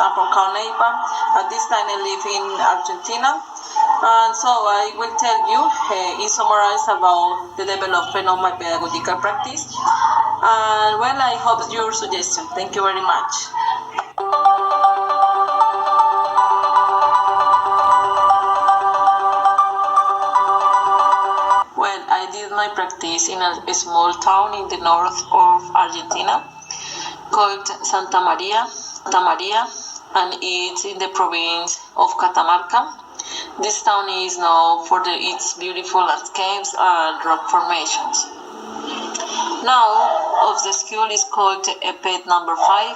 I'm from Carneipa. At this time I live in Argentina. And so I will tell you in summarize about the development of my pedagogical practice. And well, I hope your suggestion. Thank you very much. Well, I did my practice in a small town in the north of Argentina called Santa Maria, and it's in the province of Catamarca. This town is known for its beautiful landscapes and rock formations. Now, of the school is called EPET number 5.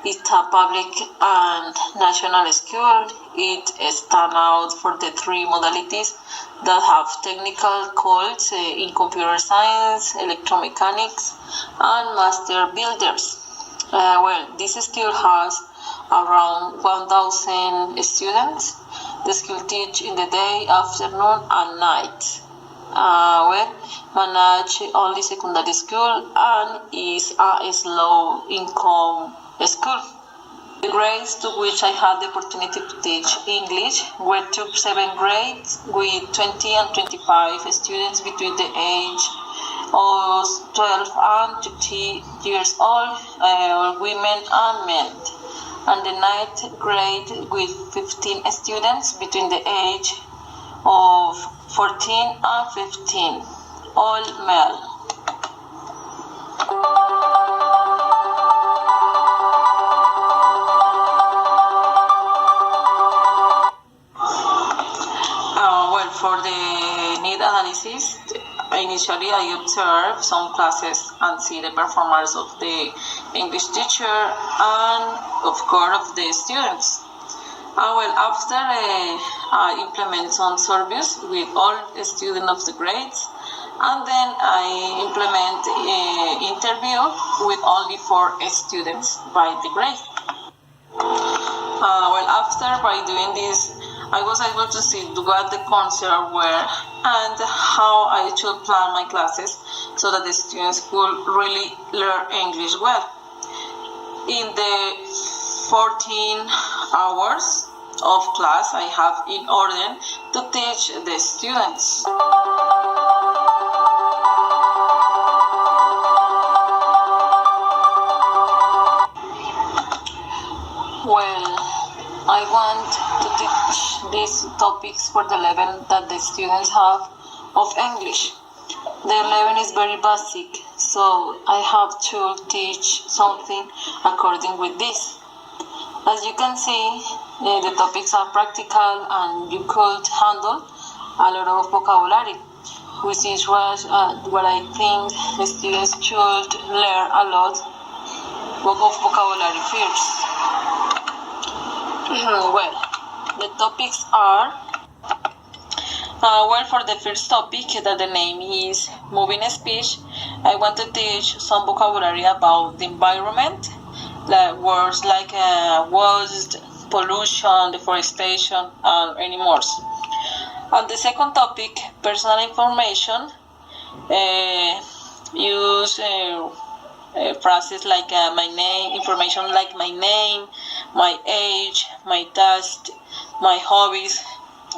It's a public and national school. It stands out for the 3 modalities that have technical courses in computer science, electromechanics, and master builders. This school has around 1,000 students. The school teach in the day, afternoon, and night. Manage only secondary school and is a slow income school. The grades to which I had the opportunity to teach English were to 7th grade with 20 and 25 students between the age of 12 and 20 years old, women and men. And the 9th grade with 15 students between the age of 14 and 15, all male. For the need analysis, initially I observed some classes and see the performance of the English teacher and of course of the students. After I implement some surveys with all the students of the grades, and then I implement an interview with only 4 students by the grade. By doing this, I was able to see what the concerns were and how I should plan my classes so that the students could really learn English well. In the 14 hours of class I have in order to teach the students. I want to teach these topics for the level that the students have of English. Their level is very basic, so I have to teach something according with this. As you can see, the topics are practical and you could handle a lot of vocabulary, which is what I think the students should learn a lot of vocabulary first. The topics are, for the first topic, that the name is moving speech, I want to teach some vocabulary about the environment, like words like waste, pollution, deforestation, and any more. On the second topic, personal information, use phrases like my name, information like my name, my age, my taste, my hobbies,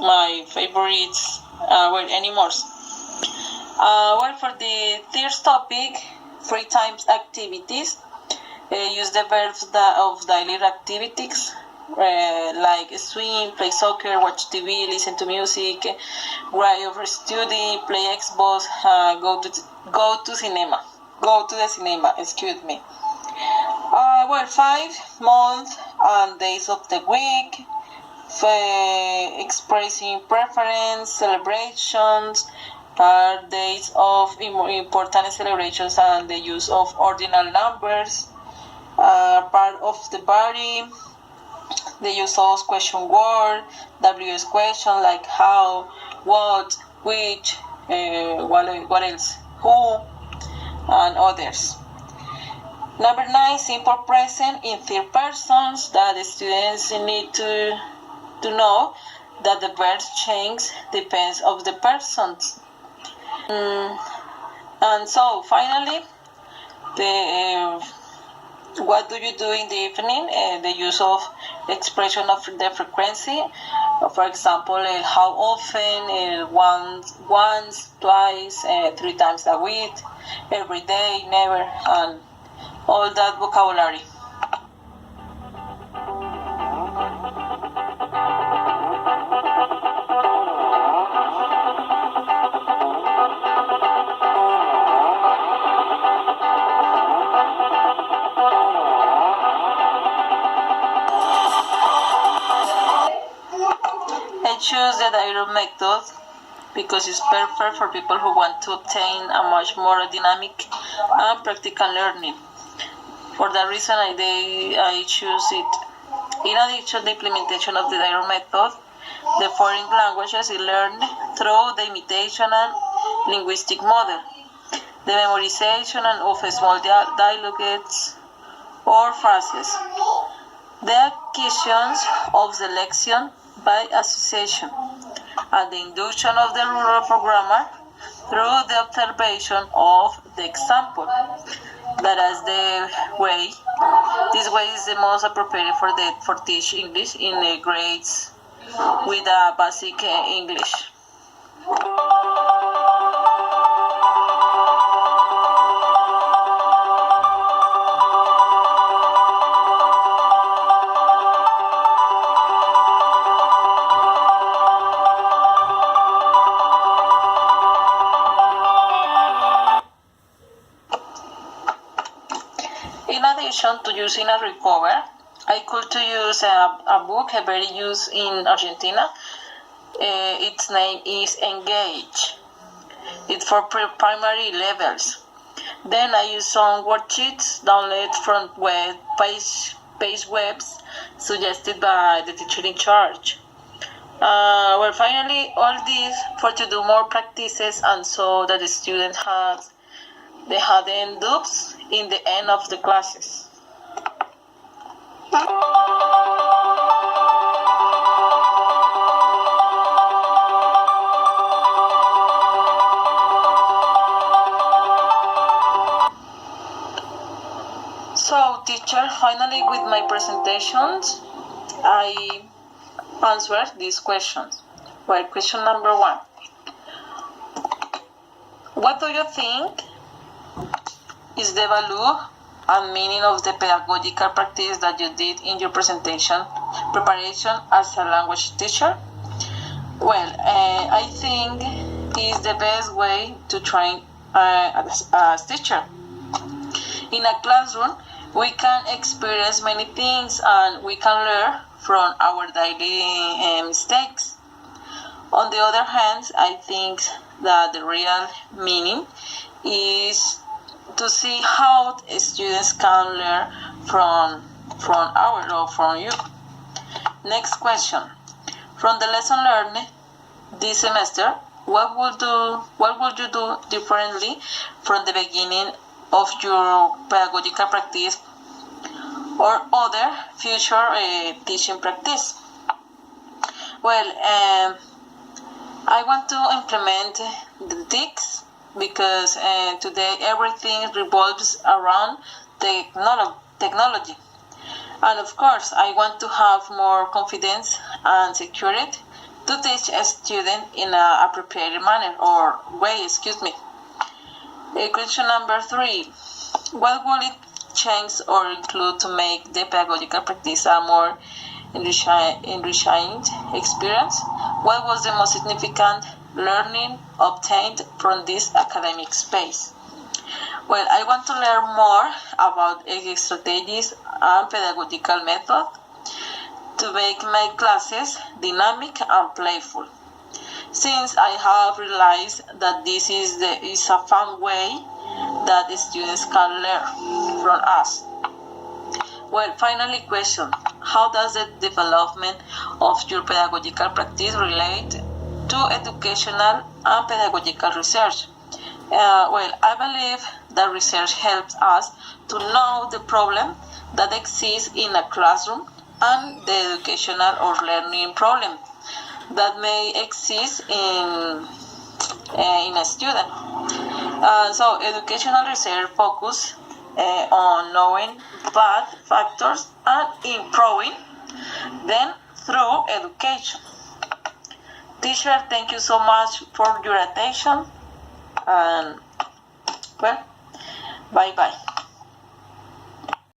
my favorites, any more. For the third topic, free time activities, use the verbs of daily activities, like swim, play soccer, watch TV, listen to music, write over study, play Xbox, go to the cinema, excuse me. 5 months and days of the week, expressing preference, celebrations, days of important celebrations and the use of ordinal numbers, part of the body, the use of question word, WS question like how, what, which, what else, who, and others. Number 9, simple present in third persons, that the students need to know that the verbs change depends of the persons. And so finally, What do you do in the evening? The use of expression of the frequency. For example, how often, once, twice, 3 times a week, every day, never, and all that vocabulary. I choose the direct method because it's perfect for people who want to obtain a much more dynamic and practical learning. For that reason, I choose it. In addition, the implementation of the direct method, the foreign languages is learned through the imitation and linguistic model, the memorization of small dialogues or phrases, the acquisition of the lexion by association, and the induction of the rural programmer through the observation of the example. That is this way is the most appropriate for teach English in the grades with a basic English. In addition to using a recover, I could to use a book very used in Argentina. Its name is Engage. It's for primary levels. Then I use some worksheets downloaded from page webs suggested by the teacher in charge. Finally, all this for to do more practices and so that the student hadn't dubs in the end of the classes. So, teacher, finally with my presentations, I answer these questions. Well, question number 1. What do you think is the value and meaning of the pedagogical practice that you did in your preparation as a language teacher? Well, I think it's the best way to train as teacher. In a classroom, we can experience many things and we can learn from our daily mistakes. On the other hand, I think that the real meaning is to see how students can learn from you. Next question. From the lesson learned this semester, what would you do differently from the beginning of your pedagogical practice or other future teaching practice? Well, I want to implement the TICs because today everything revolves around technology. And of course, I want to have more confidence and security to teach a student in an appropriate manner or way, Question number 3. What will it change or include to make the pedagogical practice a more enriching experience? What was the most significant learning obtained from this academic space? Well, I want to learn more about strategies and pedagogical methods to make my classes dynamic and playful. Since I have realized that this is a fun way that the students can learn from us. Well, finally, question. How does the development of your pedagogical practice relate to educational and pedagogical research? I believe that research helps us to know the problem that exists in a classroom and the educational or learning problem that may exist in a student. So educational research focus on knowing bad factors and improving them through education. Teacher, thank you so much for your attention, and well, bye bye.